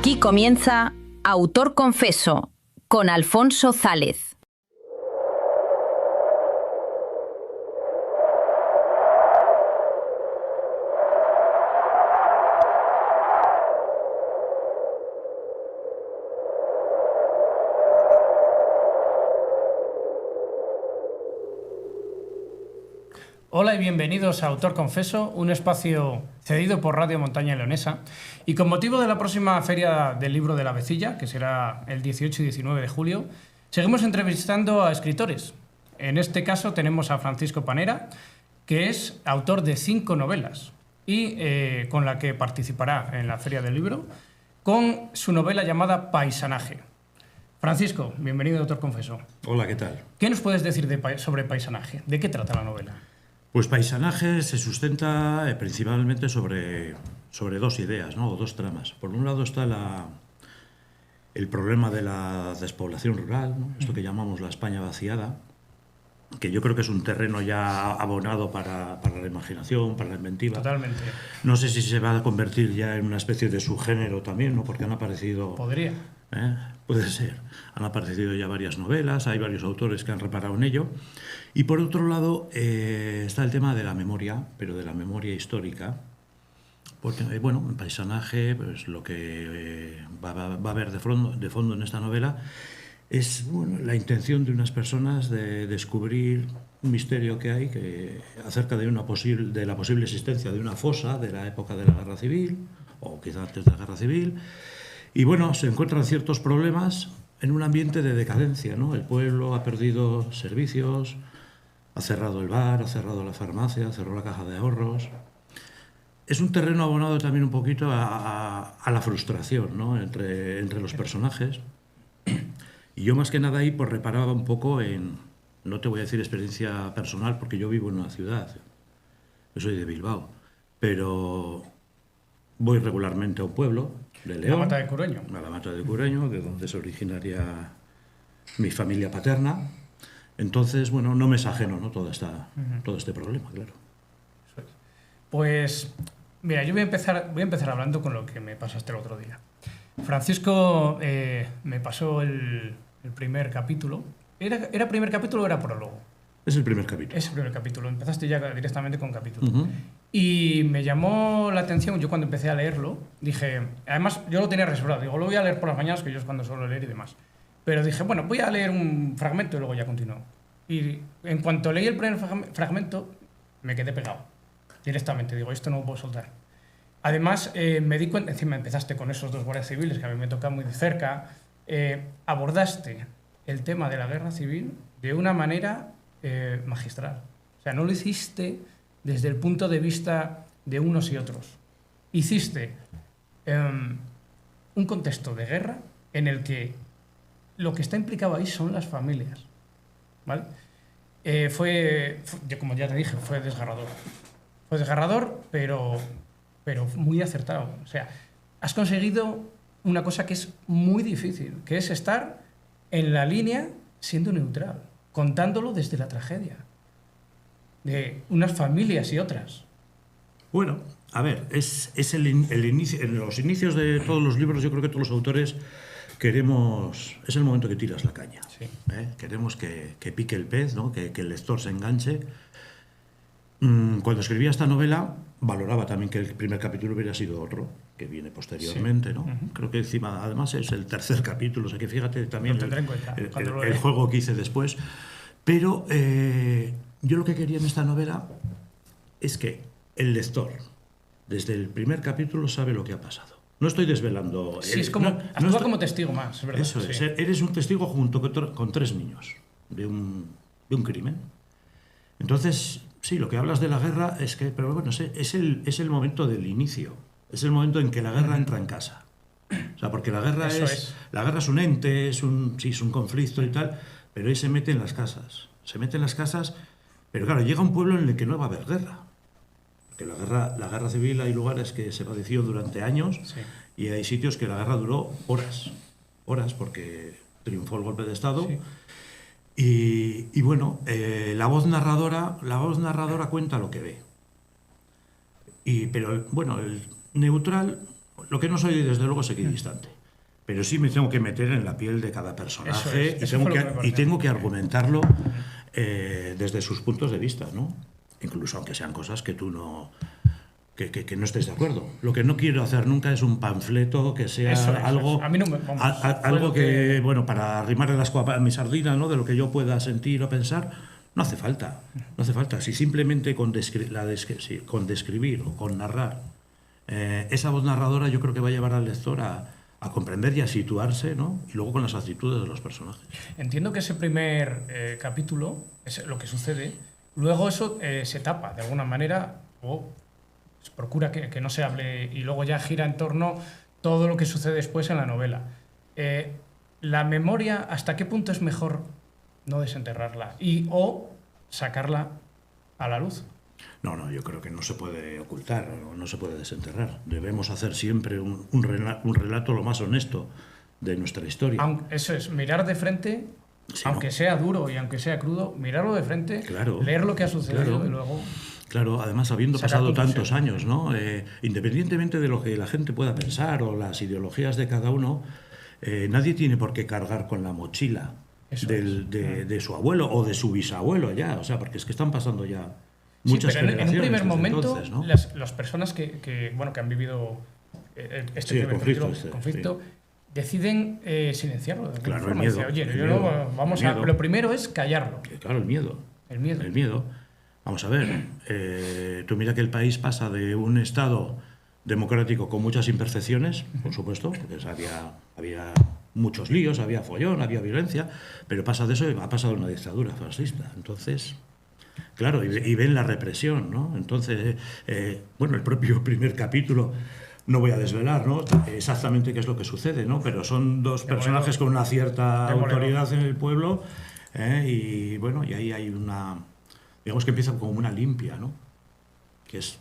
Aquí comienza Autor Confeso con Alfonso Zález. Hola y bienvenidos a Autor Confeso, un espacio cedido por Radio Montaña Leonesa. Y con motivo de la próxima Feria del Libro de la Vecilla, que será el 18 y 19 de julio, seguimos entrevistando a escritores. En este caso tenemos a Francisco Panera, que es autor de 5 novelas y con la que participará en la Feria del Libro, con su novela llamada Paisanaje. Francisco, bienvenido a Autor Confeso. Hola, ¿qué tal? ¿Qué nos puedes decir sobre Paisanaje? ¿De qué trata la novela? Pues Paisanaje se sustenta principalmente sobre 2 ideas, ¿no? O 2 tramas. Por un lado está el problema de la despoblación rural, ¿no? Esto que llamamos la España vaciada, que yo creo que es un terreno ya abonado para la imaginación, para la inventiva. Totalmente. No sé si se va a convertir ya en una especie de subgénero también, ¿no? Porque han aparecido... Podría. Puede ser. Han aparecido ya varias novelas, hay varios autores que han reparado en ello. Y por otro lado está el tema de la memoria, pero de la memoria histórica. Porque, bueno, en Paisanaje, pues lo que va a haber de fondo en esta novela es, bueno, la intención de unas personas de descubrir un misterio que hay acerca de la posible existencia de una fosa de la época de la Guerra Civil, o quizá antes de la Guerra Civil. Y bueno, se encuentran ciertos problemas en un ambiente de decadencia, ¿no? El pueblo ha perdido servicios, ha cerrado el bar, ha cerrado la farmacia, cerró la caja de ahorros. Es un terreno abonado también un poquito a la frustración, ¿no? entre los personajes. Y yo más que nada ahí pues reparaba un poco en, no te voy a decir experiencia personal porque yo vivo en una ciudad, yo soy de Bilbao, pero voy regularmente a un pueblo de León, La Mata de Cureño. a la Mata de Cureño, de donde es originaria mi familia paterna. Entonces, bueno, no me es ajeno, ¿no? todo este problema, claro. Pues, mira, yo voy a empezar hablando con lo que me pasaste el otro día. Francisco me pasó el primer capítulo. ¿Era primer capítulo o era prólogo? Es el primer capítulo. Es el primer capítulo. Empezaste ya directamente con capítulo. Uh-huh. Y me llamó la atención, yo cuando empecé a leerlo, dije... Además, yo lo tenía reservado. Digo, lo voy a leer por las mañanas, que yo es cuando suelo leer y demás. Pero dije, bueno, voy a leer un fragmento y luego ya continúo. Y en cuanto leí el primer fragmento, me quedé pegado. Directamente. Digo, esto no lo puedo soltar. Además, me di cuenta... Encima empezaste con esos 2 guardias civiles que a mí me tocan muy de cerca. Abordaste el tema de la guerra civil de una manera magistral. O sea, no lo hiciste desde el punto de vista de unos y otros. Hiciste un contexto de guerra en el que lo que está implicado ahí son las familias, ¿vale? Como ya te dije, fue desgarrador. Fue desgarrador, pero muy acertado. O sea, has conseguido una cosa que es muy difícil, que es estar en la línea siendo neutral, contándolo desde la tragedia de unas familias y otras. Bueno, a ver, es el inicio, en los inicios de todos los libros yo creo que todos los autores es el momento que tiras la caña. Sí. Queremos que pique el pez, ¿no? que el lector se enganche. Cuando escribía esta novela valoraba también que el primer capítulo hubiera sido otro, que viene posteriormente, sí. ¿no? Uh-huh. Creo que encima, además, es el tercer capítulo, o sea que fíjate también el juego que hice después. Pero yo lo que quería en esta novela es que el lector, desde el primer capítulo, sabe lo que ha pasado. No estoy desvelando... Sí, es como... Actúa como testigo más, es verdad. Eso es. Sí. Eres un testigo junto con 3 niños de un crimen. Entonces, sí, lo que hablas de la guerra es que... Pero bueno, es el momento del inicio. Es el momento en que la guerra entra en casa. O sea, porque la guerra la guerra es un ente, es un conflicto y tal, pero ahí se mete en las casas. Se mete en las casas, pero claro, llega un pueblo en el que no va a haber guerra. Porque la guerra civil hay lugares que se padeció durante años, sí, y hay sitios que la guerra duró horas, porque triunfó el golpe de Estado. Sí. Y bueno, la voz narradora cuenta lo que ve. Pero bueno, el neutral Lo que no soy, desde luego, es equidistante. Pero sí me tengo que meter en la piel de cada personaje y tengo que argumentarlo desde sus puntos de vista, ¿no? Incluso aunque sean cosas que tú no... Que no estés de acuerdo. Lo que no quiero hacer nunca es un panfleto que sea algo... A mí no me, algo que, bueno, para arrimarle las copas a mi sardina, ¿no? De lo que yo pueda sentir o pensar, no hace falta. No hace falta. Si simplemente con describir o con narrar, esa voz narradora yo creo que va a llevar al lector a comprender y a situarse, ¿no? Y luego con las actitudes de los personajes. Entiendo que ese primer capítulo es lo que sucede. Luego eso se tapa de alguna manera o se procura que no se hable y luego ya gira en torno todo lo que sucede después en la novela. La memoria, ¿hasta qué punto es mejor no desenterrarla o sacarla a la luz? No, yo creo que no se puede ocultar, no se puede desenterrar. Debemos hacer siempre un relato lo más honesto de nuestra historia. Eso es, mirar de frente, sí, aunque sea duro y aunque sea crudo, mirarlo de frente, claro, leer lo que ha sucedido y luego... Claro, además habiendo pasado tantos años, ¿no? Independientemente de lo que la gente pueda pensar o las ideologías de cada uno, nadie tiene por qué cargar con la mochila de su abuelo o de su bisabuelo ya, o sea, porque es que están pasando ya muchas generaciones. En un primer momento, entonces, ¿no? las personas que han vivido este conflicto deciden silenciarlo. De claro, forma. el miedo. Dice, oye, lo primero es callarlo. Claro, el miedo. El miedo. Vamos a ver, tú mira que el país pasa de un Estado democrático con muchas imperfecciones, por supuesto, porque había muchos líos, había follón, había violencia, pero pasa de eso y ha pasado una dictadura fascista. Entonces, claro, y ven la represión, ¿no? Entonces, bueno, el propio primer capítulo, no voy a desvelar, ¿no? Exactamente qué es lo que sucede, ¿no? Pero son dos personajes con una cierta autoridad en el pueblo, y bueno, y ahí hay una... Digamos que empieza como una limpia, ¿no? Que es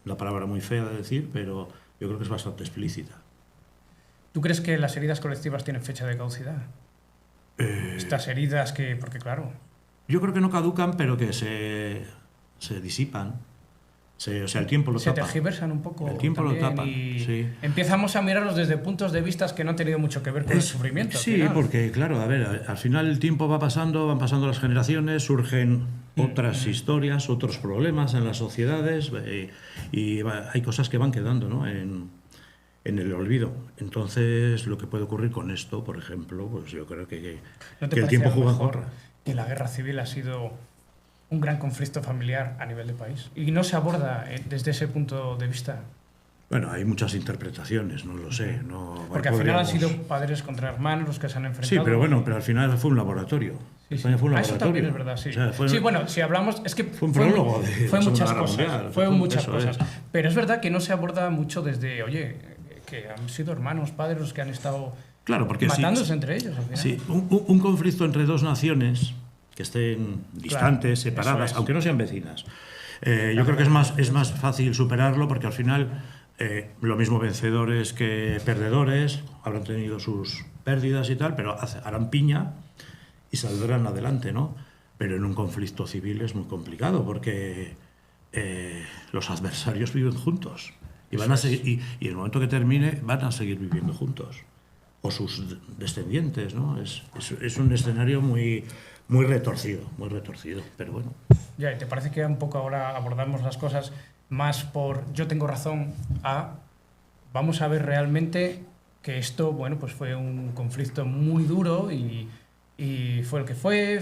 una palabra muy fea de decir, pero yo creo que es bastante explícita. ¿Tú crees que las heridas colectivas tienen fecha de caducidad? Estas heridas que... Porque claro... Yo creo que no caducan, pero que se disipan. O sea, el tiempo lo tapa. Se tergiversan un poco. El tiempo lo tapa, sí. Empezamos a mirarlos desde puntos de vista que no han tenido mucho que ver con el sufrimiento. Sí, porque claro, a ver, al final el tiempo va pasando, van pasando las generaciones, surgen otras historias, otros problemas en las sociedades, y hay cosas que van quedando, ¿no? en el olvido. Entonces, lo que puede ocurrir con esto, por ejemplo, pues yo creo que el tiempo juega en contra. Que la guerra civil ha sido un gran conflicto familiar a nivel de país y no se aborda desde ese punto de vista. Bueno, hay muchas interpretaciones, no lo sé. Porque al final han sido padres contra hermanos los que se han enfrentado. Sí, pero bueno, pero al final fue un laboratorio. Sí. Fue un laboratorio. Eso también es verdad, sí. O sea, bueno, si hablamos... Es que fue un prólogo fue muchas cosas. Mundial, fue muchas cosas. Pero es verdad que no se aborda mucho desde, oye, que han sido hermanos, padres los que han estado matándose entre ellos. Al final. Sí, un conflicto entre dos naciones que estén distantes, separadas, aunque no sean vecinas. Yo creo que es más fácil superarlo porque al final lo mismo vencedores que perdedores habrán tenido sus pérdidas y tal, pero harán piña y saldrán adelante, ¿no? Pero en un conflicto civil es muy complicado porque los adversarios viven juntos y van a seguir, y en el momento que termine van a seguir viviendo juntos, o sus descendientes, ¿no? Es un escenario muy retorcido, pero bueno. Ya, ¿y te parece que un poco ahora abordamos las cosas más por yo tengo razón vamos a ver realmente que esto, bueno, pues fue un conflicto muy duro y fue el que fue,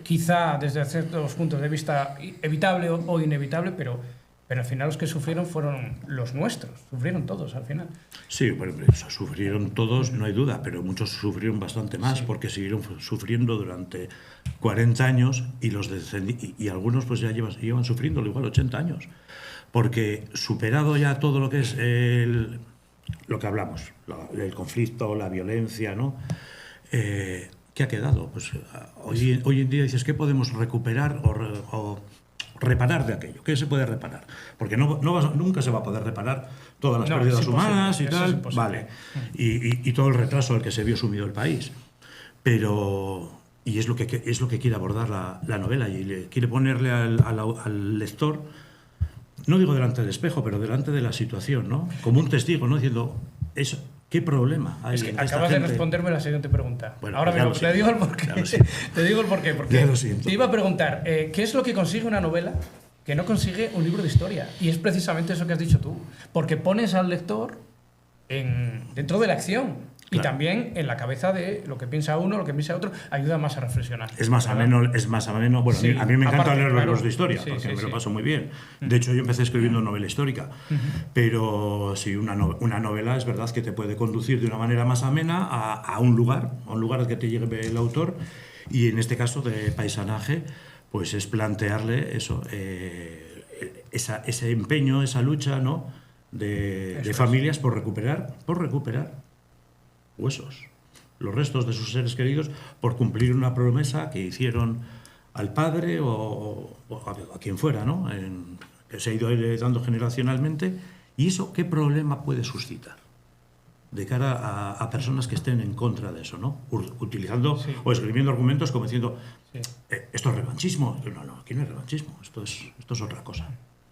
quizá desde ciertos puntos de vista evitable o inevitable, pero al final los que sufrieron fueron los nuestros, sufrieron todos al final. Sí, bueno, sufrieron todos, no hay duda, pero muchos sufrieron bastante más porque siguieron sufriendo durante 40 años y algunos pues ya llevan sufriendo igual 80 años, porque superado ya todo lo que es lo que hablamos, el conflicto, la violencia, ¿no? ¿Qué ha quedado? Pues hoy en día dices, ¿qué podemos recuperar o reparar de aquello? ¿Qué se puede reparar? Porque nunca se va a poder reparar todas las pérdidas humanas y tal, vale, y todo el retraso al que se vio sumido el país. Pero, y es lo que quiere abordar la novela, y quiere ponerle al lector no digo delante del espejo, pero delante de la situación, ¿no? Como un testigo, ¿no? Diciendo, ¿qué problema hay? Es que en esta acabas de gente? responderme la siguiente pregunta. Bueno, ahora pues mismo te digo el porqué. Te digo el porqué. Porque Ya lo siento. te iba a preguntar, ¿qué es lo que consigue una novela que no consigue un libro de historia? Y es precisamente eso que has dicho tú. Porque pones al lector dentro de la acción. Y Claro. también en la cabeza de lo que piensa uno, lo que piensa otro, ayuda más a reflexionar. Es más ameno, es más ameno. Bueno, Sí, a mí me encanta aparte, leer los claro. libros de historia, Sí, porque sí, me lo sí. paso muy bien. De hecho, yo empecé escribiendo novela histórica. Pero sí, una novela es verdad que te puede conducir de una manera más amena a un lugar al que te llegue el autor. Y en este caso de paisanaje, pues es plantearle eso, ese empeño, esa lucha, ¿no? de familias por recuperar huesos, los restos de sus seres queridos, por cumplir una promesa que hicieron al padre o a quien fuera, ¿no? Que se ha ido heredando generacionalmente. ¿Y eso qué problema puede suscitar de cara a personas que estén en contra de eso, ¿no? Utilizando o escribiendo argumentos como diciendo, esto es revanchismo. No, aquí no es revanchismo, esto es otra cosa.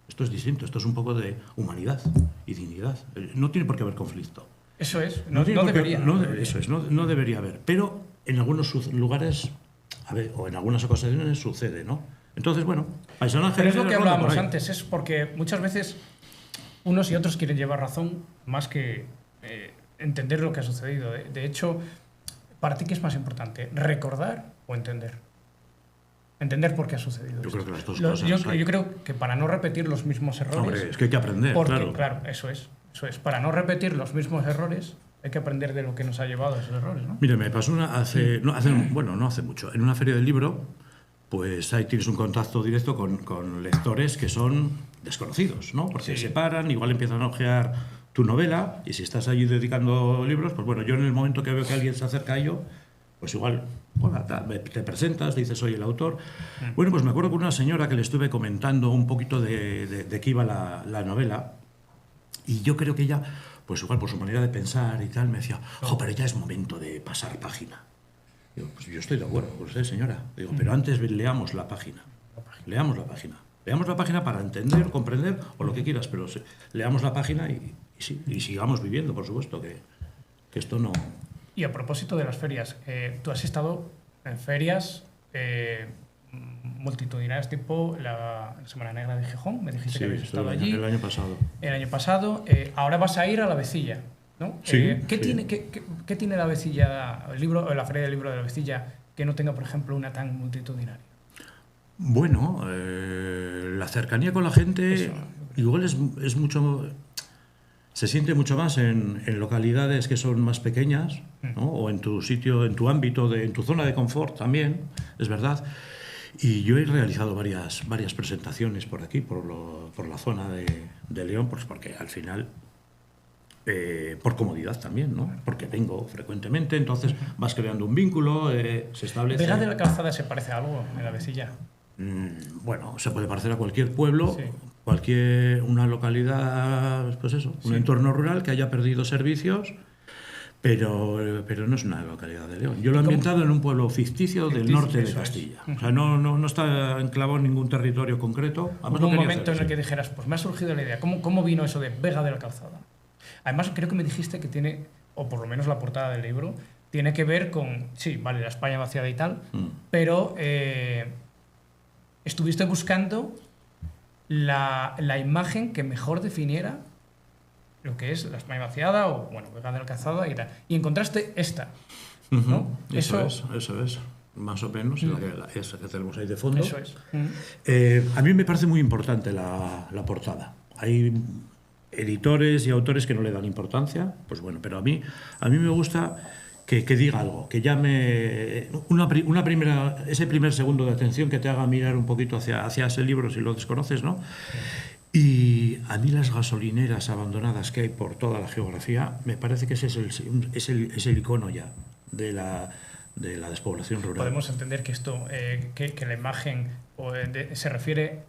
Esto es distinto, esto es un poco de humanidad y dignidad. No tiene por qué haber conflicto. Eso es, No debería. Eso es, no debería haber. Pero en algunos lugares, o en algunas ocasiones sucede, ¿no? Entonces, bueno, paisanaje... Pero es lo que hablábamos antes, es porque muchas veces unos y otros quieren llevar razón más que entender lo que ha sucedido. De hecho, ¿para ti qué es más importante? ¿Recordar o entender? Entender por qué ha sucedido. Yo esto. creo que las dos cosas. Yo creo que para no repetir los mismos errores... Hombre, es que hay que aprender, porque, claro. Eso es. Para no repetir los mismos errores, hay que aprender de lo que nos ha llevado a esos errores, ¿no? Mire, me pasó no hace mucho. En una feria del libro, pues ahí tienes un contacto directo con lectores que son desconocidos, ¿no? Porque se paran, igual empiezan a hojear tu novela, y si estás allí dedicando libros, pues bueno, yo en el momento que veo que alguien se acerca a ello, pues igual, hola, te presentas, dices, soy el autor. Bueno, pues me acuerdo con una señora que le estuve comentando un poquito de qué iba la novela, y yo creo que ella, pues igual por su manera de pensar y tal, me decía, pero ya es momento de pasar página. Digo, pues yo estoy de acuerdo con usted, señora. Digo, pero antes leamos la página. Leamos la página. Leamos la página para entender, comprender, o lo que quieras, pero leamos la página y sigamos viviendo, por supuesto, que esto no... Y a propósito de las ferias, tú has estado en ferias multitudinarias tipo la Semana Negra de Gijón, me dijiste que habías estado allí. El año pasado. El año pasado. Ahora vas a ir a la Vecilla, ¿no? Sí, ¿Qué tiene la Vecilla, la Feria del Libro de la Vecilla, que no tenga, por ejemplo, una tan multitudinaria? Bueno, la cercanía con la gente igual es mucho... Se siente mucho más en localidades que son más pequeñas, ¿no? O en tu sitio, en tu ámbito, en tu zona de confort también, es verdad. Y yo he realizado varias presentaciones por aquí, por la zona de León, pues porque al final, por comodidad también, ¿no? Porque vengo frecuentemente, entonces vas creando un vínculo, se establece... ¿Vega de la Calzada se parece a algo en la Vecilla? Bueno, se puede parecer a cualquier pueblo, Sí. una localidad, pues eso, un entorno rural que haya perdido servicios, pero no es una localidad de León. Yo lo he ambientado en un pueblo ficticio del norte de Castilla. O sea, no está enclavado en ningún territorio concreto. Además, Hubo un momento en el que dijeras, pues me ha surgido la idea, ¿cómo vino eso de Vega de la Calzada? Además, creo que me dijiste que tiene, o por lo menos la portada del libro, tiene que ver con, sí, vale, la España vaciada y tal, pero estuviste buscando la imagen que mejor definiera lo que es la España vaciada o, bueno, Vega de la Calzada y tal. Y encontraste esta, ¿no? Eso es, más o menos, esa que tenemos ahí de fondo. Eso es. A mí me parece muy importante la portada. Hay editores y autores que no le dan importancia, pues bueno, pero a mí me gusta que diga algo, que llame ese primer segundo de atención que te haga mirar un poquito hacia ese libro si lo desconoces, ¿no? Y a mí las gasolineras abandonadas que hay por toda la geografía, me parece que ese es el icono ya de la despoblación rural. Podemos entender que esto, que la imagen se refiere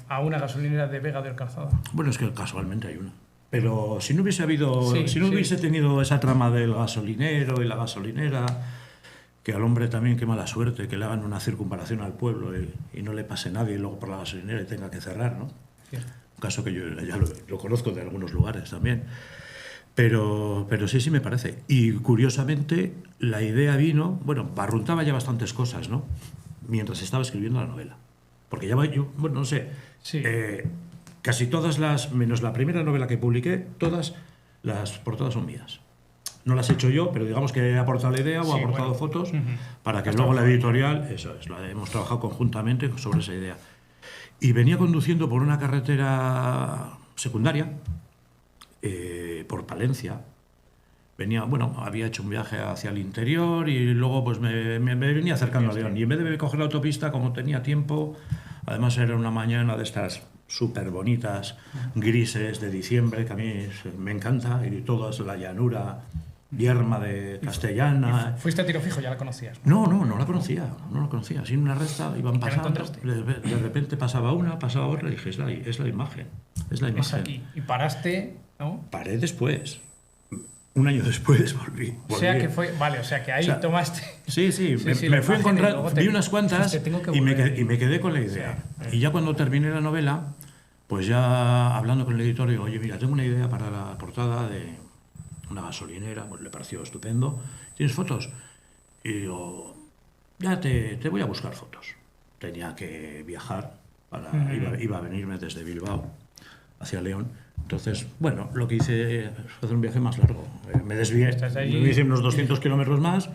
a una gasolinera de Vega del Calzada. Bueno, es que casualmente hay una. Pero si no hubiese hubiese tenido esa trama del gasolinero y la gasolinera, que al hombre también qué mala suerte, que le hagan una circunvalación al pueblo y no le pase nadie y luego por la gasolinera y tenga que cerrar, ¿no? Cierto. Un caso que yo ya lo conozco de algunos lugares también. Pero sí me parece. Y curiosamente, la idea vino, bueno, barruntaba ya bastantes cosas, ¿no? Mientras estaba escribiendo la novela. Porque ya, bueno, no sé, Sí. casi todas menos la primera novela que publiqué, todas las portadas son mías. No las he hecho yo, pero digamos que he aportado la idea o he aportado fotos para que luego la editorial, eso es, hemos trabajado conjuntamente sobre esa idea. Y venía conduciendo por una carretera secundaria, por Palencia. Había hecho un viaje hacia el interior y luego pues me venía acercando a León. Y en vez de coger la autopista, como tenía tiempo, además era una mañana de estas súper bonitas, grises de diciembre, que a mí me encanta, y toda la llanura yerma de Castellana. ¿Fuiste a Tiro Fijo? ¿Ya la conocías? No la conocía, Sin una recta iban pasando. encontraste? De repente pasaba una, pasaba otra y dije, es la imagen. Es la imagen. Es aquí. Y paraste, ¿no? Paré después. Un año después volví. O sea que fue... Vale, o sea que ahí tomaste... Sí, me fui a encontrar, vi unas cuantas y me quedé con la idea. Sí. Y ya cuando terminé la novela, pues ya hablando con el editor, digo, oye, mira, tengo una idea para la portada de una gasolinera. Pues le pareció estupendo. ¿Tienes fotos? Y digo, ya te voy a buscar fotos. Tenía que viajar, iba a venirme desde Bilbao hacia León. Entonces, bueno, lo que hice fue hacer un viaje más largo. Me desvié, me hice unos 200 kilómetros más.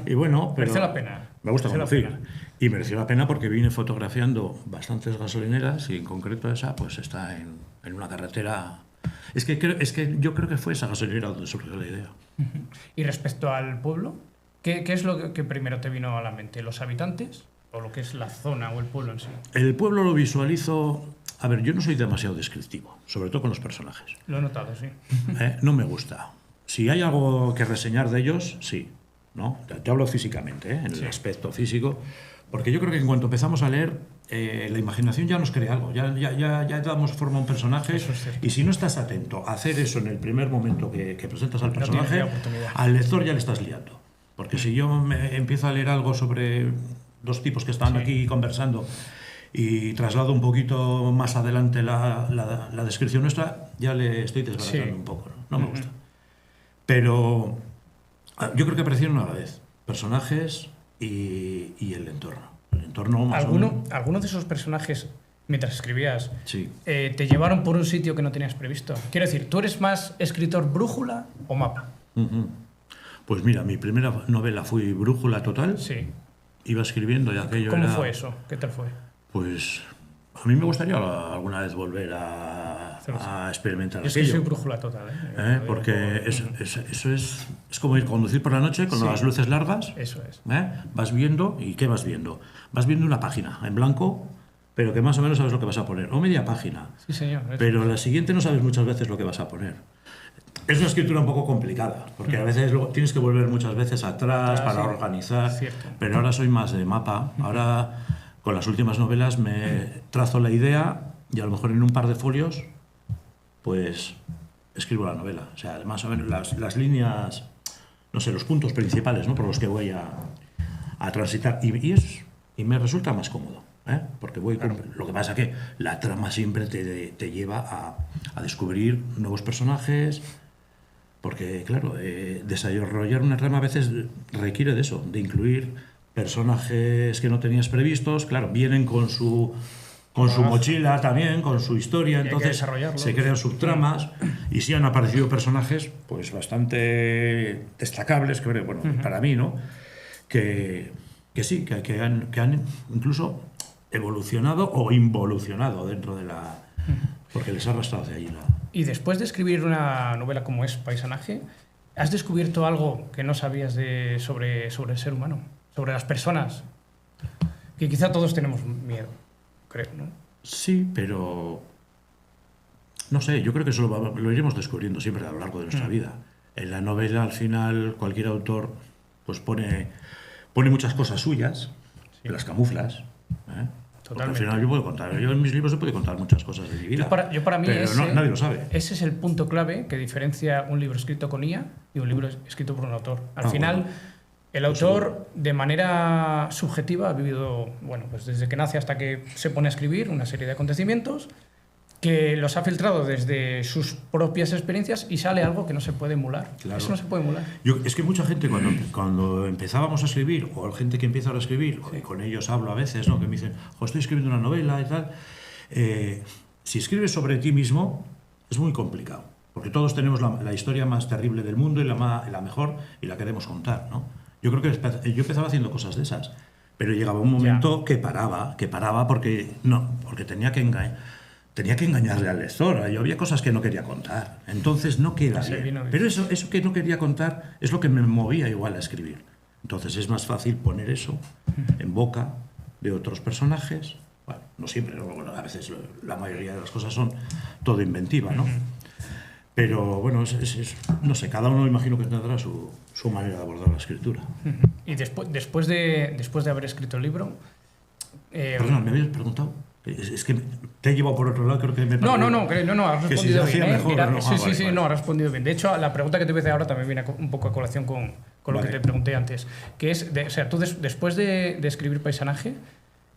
Y bueno, pero mereció la pena. Me gusta conducir. Y mereció la pena porque vine fotografiando bastantes gasolineras y en concreto esa pues está en una carretera. Es que yo creo que fue esa gasolinera donde surgió la idea. Y respecto al pueblo, ¿qué es lo que primero te vino a la mente? ¿Los habitantes o lo que es la zona o el pueblo en sí? El pueblo lo visualizo... A ver, yo no soy demasiado descriptivo, sobre todo con los personajes. Lo he notado, sí. No me gusta. Si hay algo que reseñar de ellos, sí. ¿No? Te hablo físicamente, en el aspecto físico, porque yo creo que en cuanto empezamos a leer, la imaginación ya nos crea algo, ya damos forma a un personaje, y si no estás atento a hacer eso en el primer momento que presentas al personaje, al lector ya le estás liando. Porque si yo empiezo a leer algo sobre dos tipos que están aquí conversando, y traslado un poquito más adelante la descripción nuestra, ya le estoy desbaratando un poco. No me gusta. Pero yo creo que aparecieron a la vez personajes y el entorno. El entorno más ¿Alguno de esos personajes, mientras escribías, te llevaron por un sitio que no tenías previsto? Quiero decir, ¿tú eres más escritor brújula o mapa? Pues mira, mi primera novela fue brújula total. Sí. Iba escribiendo y aquello ¿Cómo fue eso? ¿Qué tal fue? Pues a mí me gustaría alguna vez volver a experimentar es aquello. Es que soy brújula total, porque eso es como ir a conducir por la noche con las luces largas. Eso es. Vas viendo, ¿y qué vas viendo? Vas viendo una página en blanco, pero que más o menos sabes lo que vas a poner. O media página. Sí, señor. Pero la siguiente no sabes muchas veces lo que vas a poner. Es una escritura un poco complicada, porque a veces tienes que volver muchas veces atrás para organizar. Cierto. Pero ahora soy más de mapa. Ahora... Con las últimas novelas me trazo la idea y a lo mejor en un par de folios pues escribo la novela. O sea, más o menos las líneas, no sé, los puntos principales, ¿no? Por los que voy a transitar. Y me resulta más cómodo, porque voy lo que pasa es que la trama siempre te lleva a descubrir nuevos personajes, porque claro, desarrollar una trama a veces requiere de eso, de incluir personajes que no tenías previstos, claro, vienen con su mochila también, con su historia, entonces se crean subtramas y sí han aparecido personajes pues bastante destacables, que bueno, para mí, ¿no? Que sí, que han incluso evolucionado o involucionado dentro de la... porque les ha arrastrado hacia allí la... Y después de escribir una novela como es Paisanaje, ¿has descubierto algo que no sabías sobre el ser humano? Sobre las personas, que quizá todos tenemos miedo, creo, ¿no? Sí, pero no sé, yo creo que eso lo iremos descubriendo siempre a lo largo de nuestra vida. En la novela, al final, cualquier autor pues pone muchas cosas suyas, las camuflas. Porque al final yo en mis libros he podido contar muchas cosas de mi vida. Yo para mí pero nadie lo sabe. Ese es el punto clave que diferencia un libro escrito con IA y un libro escrito por un autor. Al final... Bueno. El autor, de manera subjetiva, ha vivido, bueno, pues desde que nace hasta que se pone a escribir una serie de acontecimientos que los ha filtrado desde sus propias experiencias y sale algo que no se puede emular. Claro. Eso no se puede emular. Es que mucha gente cuando empezábamos a escribir, o gente que empieza ahora a escribir, y con ellos hablo a veces, ¿no? Que me dicen, estoy escribiendo una novela y tal. Si escribes sobre ti mismo, es muy complicado, porque todos tenemos la historia más terrible del mundo y la mejor, y la queremos contar, ¿no? Yo creo que yo empezaba haciendo cosas de esas, pero llegaba un momento que paraba porque tenía que engañarle al lector. Yo había cosas que no quería contar, entonces no queda bien. Pero eso que no quería contar es lo que me movía igual a escribir. Entonces es más fácil poner eso en boca de otros personajes. Bueno, no siempre, a veces la mayoría de las cosas son todo inventiva, ¿no? Pero bueno, no sé, cada uno imagino que tendrá su manera de abordar la escritura. Y después de haber escrito el libro... Perdona, ¿me habías preguntado? Es que te he llevado por otro lado, creo que me... No, has respondido bien. Mejor, sí, has respondido bien. De hecho, la pregunta que te voy a hacer ahora también viene un poco a colación con lo que te pregunté antes, que es, o sea, tú después de escribir Paisanaje,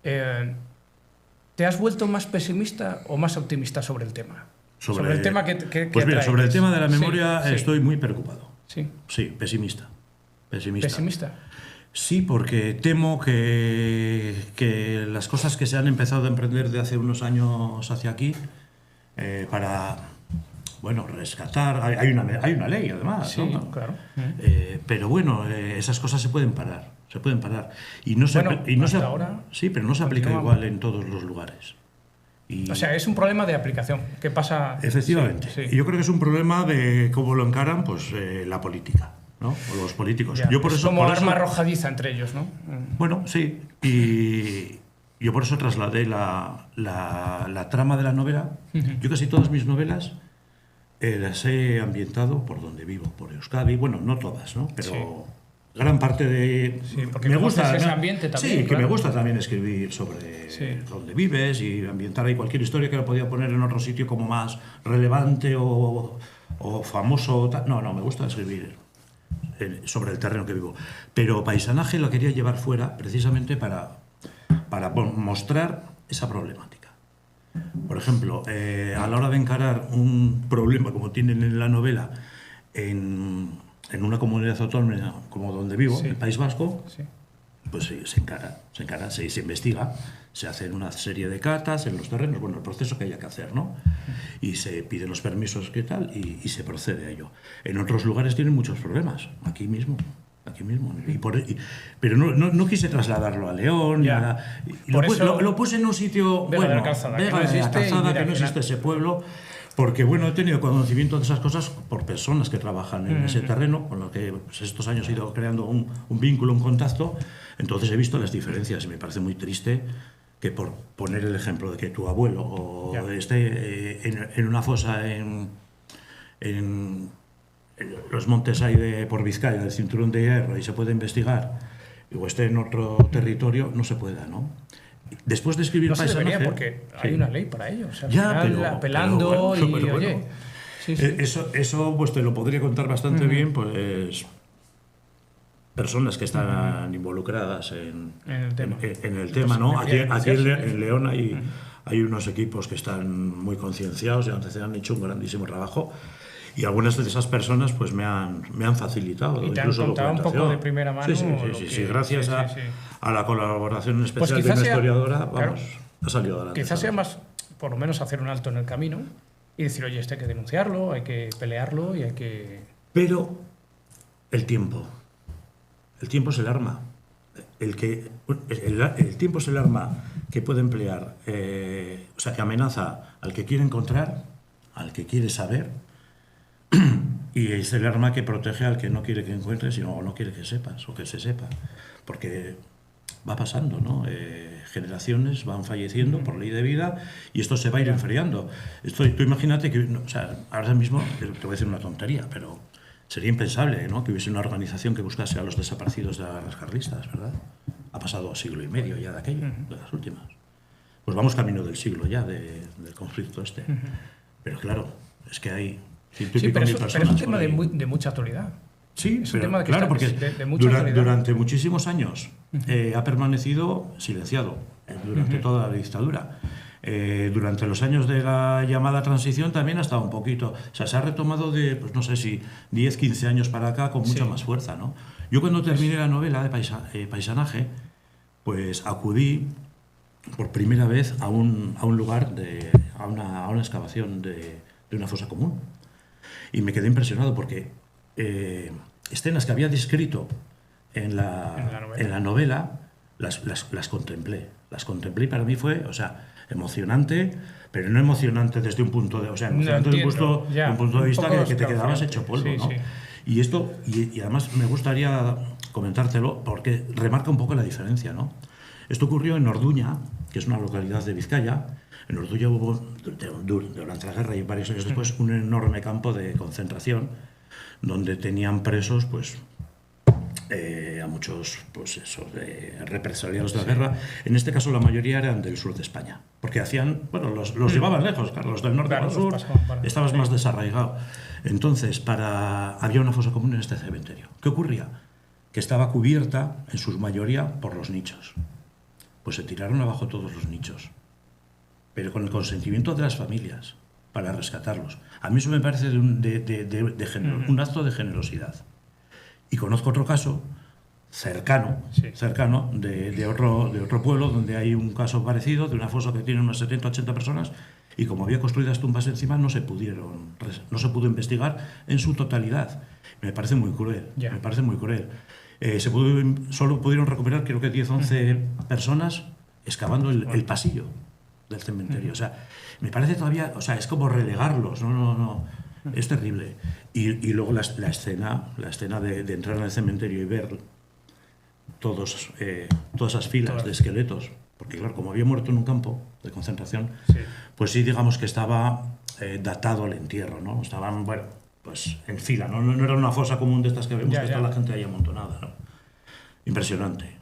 ¿te has vuelto más pesimista o más optimista sobre el tema? Sobre el tema que pues mira, sobre el tema de la memoria sí. estoy muy preocupado. Sí. Sí, pesimista. ¿Pesimista? Sí, porque temo que las cosas que se han empezado a emprender de hace unos años hacia aquí, para, rescatar... Hay una ley, además. Sí, ¿no? Claro. Pero bueno, esas cosas se pueden parar. Y no ahora sí, pero no se aplica igual en todos los lugares. O sea, es un problema de aplicación. ¿Qué pasa? Efectivamente. Sí. Y yo creo que es un problema de cómo lo encaran la política, ¿no? O los políticos. Ya, es como arma arrojadiza entre ellos, ¿no? Bueno, sí. Y yo por eso trasladé la trama de la novela. Yo casi todas mis novelas las he ambientado por donde vivo, por Euskadi. Bueno, no todas, ¿no? Pero... Sí. Gran parte de... Sí, porque me gusta ese ambiente también. Sí, claro. que me gusta también escribir sobre dónde vives y ambientar ahí cualquier historia que la podía poner en otro sitio como más relevante o famoso. No, me gusta escribir sobre el terreno que vivo. Pero Paisanaje lo quería llevar fuera precisamente para mostrar esa problemática. Por ejemplo, a la hora de encarar un problema como tienen en la novela en una comunidad autónoma como donde vivo, el País Vasco, pues se encara, se investiga, se hacen una serie de catas en los terrenos, el proceso que haya que hacer, ¿no? Y se piden los permisos que tal y se procede a ello. En otros lugares tienen muchos problemas, aquí mismo. Pero no quise trasladarlo a León. Lo puse en un sitio... Vega de la Calzada, que no existe ese pueblo. Porque, he tenido conocimiento de esas cosas por personas que trabajan en ese terreno, con lo que estos años he ido creando un vínculo, un contacto. Entonces he visto las diferencias y me parece muy triste que, por poner el ejemplo de que tu abuelo esté en una fosa en los montes ahí por Vizcaya, del Cinturón de Hierro, y se puede investigar, o esté en otro territorio, no se pueda, ¿no? Después de escribir no Paisanaje... No se debería, porque hay una ley para ello. O sea, apelando pero oye... Sí. Eso pues te lo podría contar bastante bien, pues... personas que están involucradas en el tema, ¿no? Aquí en León hay unos equipos que están muy concienciados y han hecho un grandísimo trabajo. Y algunas de esas personas pues me han facilitado. Y te han contado un poco de primera mano. Sí, gracias a la colaboración especial de una historiadora, ha salido adelante. Quizás sea más, por lo menos, hacer un alto en el camino y decir, oye, hay que denunciarlo, hay que pelearlo y hay que... Pero el tiempo es el arma. El tiempo es el arma que puede emplear, que amenaza al que quiere encontrar, al que quiere saber, y es el arma que protege al que no quiere que encuentres, sino no quiere que sepas o que se sepa. Porque va pasando, ¿no? Generaciones van falleciendo por ley de vida y esto se va a ir enfriando. Tú imagínate que, ahora mismo, te voy a decir una tontería, pero sería impensable, ¿no?, que hubiese una organización que buscase a los desaparecidos de las carlistas, ¿verdad? Ha pasado siglo y medio ya de aquello, de las últimas. Pues vamos camino del siglo ya del conflicto este. Pero claro, es que hay... pero es un tema de mucha actualidad. Sí, es un tema que claro, porque de mucha actualidad. Durante muchísimos años ha permanecido silenciado, durante toda la dictadura. Durante los años de la llamada transición también ha estado un poquito, o sea, se ha retomado de, pues no sé si 10, 15 años para acá con mucha más fuerza, ¿no? Yo cuando terminé la novela de Paisanaje, pues acudí por primera vez a un lugar, a una excavación de una fosa común. Y me quedé impresionado porque escenas que había descrito en la novela las contemplé. Las contemplé y para mí fue, o sea, emocionante, pero no emocionante desde un punto de, o sea, emocionante desde un punto de vista que te quedabas hecho polvo, ¿no? Sí. Y esto, y además me gustaría comentártelo porque remarca un poco la diferencia, ¿no? Esto ocurrió en Orduña, que es una localidad de Vizcaya. En Orduña hubo, durante la guerra y varios años después, un enorme campo de concentración donde tenían presos, pues, a muchos, pues eso, represaliados de la guerra. En este caso la mayoría eran del sur de España, porque hacían, bueno, los llevaban lejos, claro, los del norte al sur, estabas más desarraigado. Entonces, había una fosa común en este cementerio. ¿Qué ocurría? Que estaba cubierta, en su mayoría, por los nichos. Pues se tiraron abajo todos los nichos, pero con el consentimiento de las familias, para rescatarlos. A mí eso me parece un acto de generosidad. Y conozco otro caso cercano de otro pueblo donde hay un caso parecido, de una fosa que tiene unas 70 80 personas, y como había construidas tumbas encima, no se pudo investigar en su totalidad. Me parece muy cruel, me parece muy cruel. Solo pudieron recuperar, creo que 10 11 personas excavando el pasillo del cementerio. O sea, me parece todavía, o sea, es como relegarlos, no. Es terrible. Y luego la escena de entrar en el cementerio y ver todas esas filas de esqueletos, porque claro, como había muerto en un campo de concentración, pues sí, digamos que estaba datado el entierro, ¿no? Estaban, bueno, pues en fila, ¿no? No era una fosa común de estas que vemos que está la gente ahí amontonada, ¿no? Impresionante.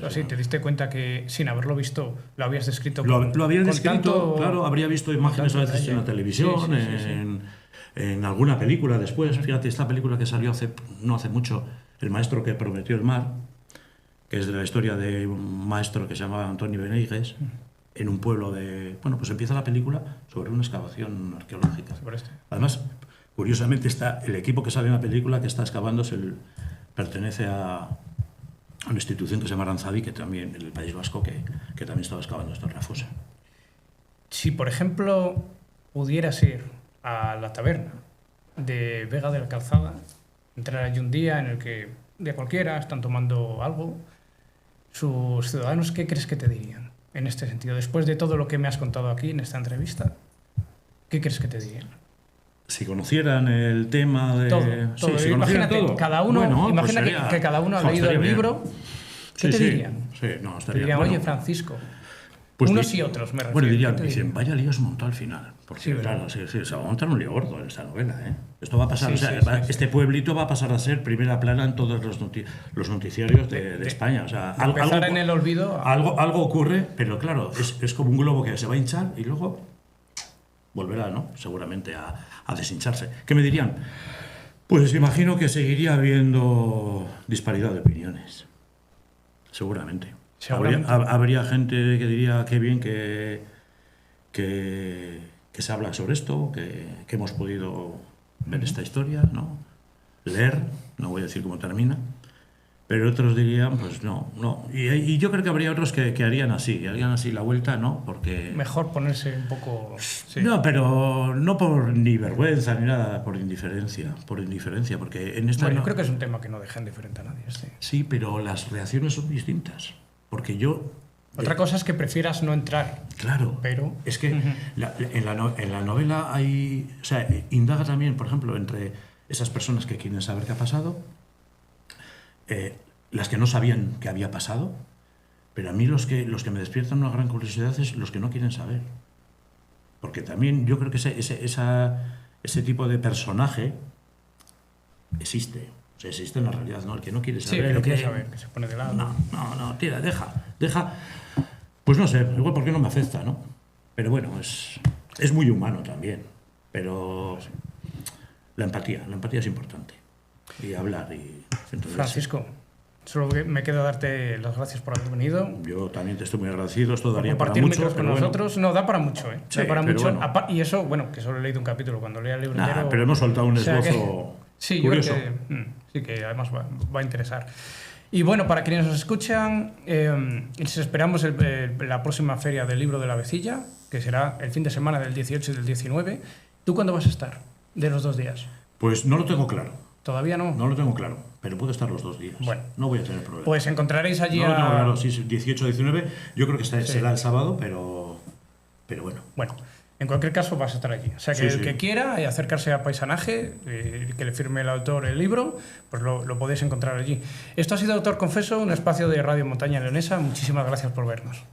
Así te diste cuenta que sin haberlo visto lo habías descrito. Lo había descrito, claro, habría visto imágenes a veces en la televisión, en alguna película después. Fíjate, esta película que salió no hace mucho, El maestro que prometió el mar, que es de la historia de un maestro que se llamaba Antonio Beneigues, en un pueblo de... Bueno, pues empieza la película sobre una excavación arqueológica. Además, curiosamente, el equipo que sale en la película que está excavando pertenece a una institución que se llama Aranzadi, que también, en el País Vasco, que también estaba excavando esta fosa. Si, por ejemplo, pudieras ir a la taberna de Vega de la Calzada, entrar allí un día en el que, de cualquiera, están tomando algo, sus ciudadanos, ¿qué crees que te dirían en este sentido? Después de todo lo que me has contado aquí en esta entrevista, ¿qué crees que te dirían? Si conocieran el tema de... Todo. Sí, si imagínate, todo. cada uno, Bueno, pues que cada uno ha leído el libro, ¿qué te dirían? Sí, no, estaría... Te dirían, oye, Francisco, pues unos y otros, me refiero. Bueno, dicen, vaya lío se montó al final. Porque, claro, se va a montar un lío gordo en esta novela, ¿eh? Esto va a pasar, este pueblito va a pasar a ser primera plana en todos los noticiarios de España. O sea, empezar en el olvido. Algo ocurre, pero claro, es como un globo que se va a hinchar y luego volverá, ¿no? Seguramente a deshincharse. ¿Qué me dirían? Pues imagino que seguiría habiendo disparidad de opiniones. Seguramente. Habría gente que diría qué bien que se habla sobre esto, que hemos podido ver esta historia, ¿no? Leer, no voy a decir cómo termina, pero otros dirían, pues no. Y yo creo que habría otros que harían así la vuelta, ¿no? Porque... Mejor ponerse un poco... Sí. No, pero no por ni vergüenza ni nada, por indiferencia, porque en esta... Bueno, yo creo que es un tema que no deja indiferente a nadie. Sí, pero las reacciones son distintas, porque yo... Otra cosa es que prefieras no entrar. Claro, pero es que en la novela hay... O sea, indaga también, por ejemplo, entre esas personas que quieren saber qué ha pasado, las que no sabían qué había pasado, pero a mí los que me despiertan una gran curiosidad es los que no quieren saber. Porque también yo creo que ese tipo de personaje existe. O sea, existe en la realidad, ¿no? El que no quiere saber. Sí, el que quiere saber, que se pone de lado. No, tira, deja. Pues no sé, igual porque no me afecta, ¿no? Pero bueno, es muy humano también. Pero la empatía es importante. Y hablar. Entonces, Francisco, Solo me queda darte las gracias por haber venido. Yo también te estoy muy agradecido, esto daría para Compartir mucho. micros con nosotros, no, da para mucho, ¿eh? Sí, Da para pero mucho. bueno. Y eso, bueno, que solo he leído un capítulo, cuando lea el libro entero... Pero hemos soltado un o sea esbozo sí, curioso. yo creo que, sí, que además va a interesar. Y bueno, para quienes nos escuchan, les esperamos la próxima feria del libro de la Vecilla, que será el fin de semana del 18 y del 19. ¿Tú cuándo vas a estar de los 2 días? Pues no lo tengo claro. ¿Todavía no? No lo tengo claro, pero puede estar los 2 días. Bueno. No voy a tener problema. Pues encontraréis allí no lo tengo claro, sí, 18 19. Yo creo que será el sábado, pero bueno. Bueno, en cualquier caso vas a estar allí. O sea, que el que quiera acercarse a Paisanaje, que le firme el autor el libro, pues lo podéis encontrar allí. Esto ha sido Autor Confeso, un espacio de Radio Montaña Leonesa. Muchísimas gracias por vernos.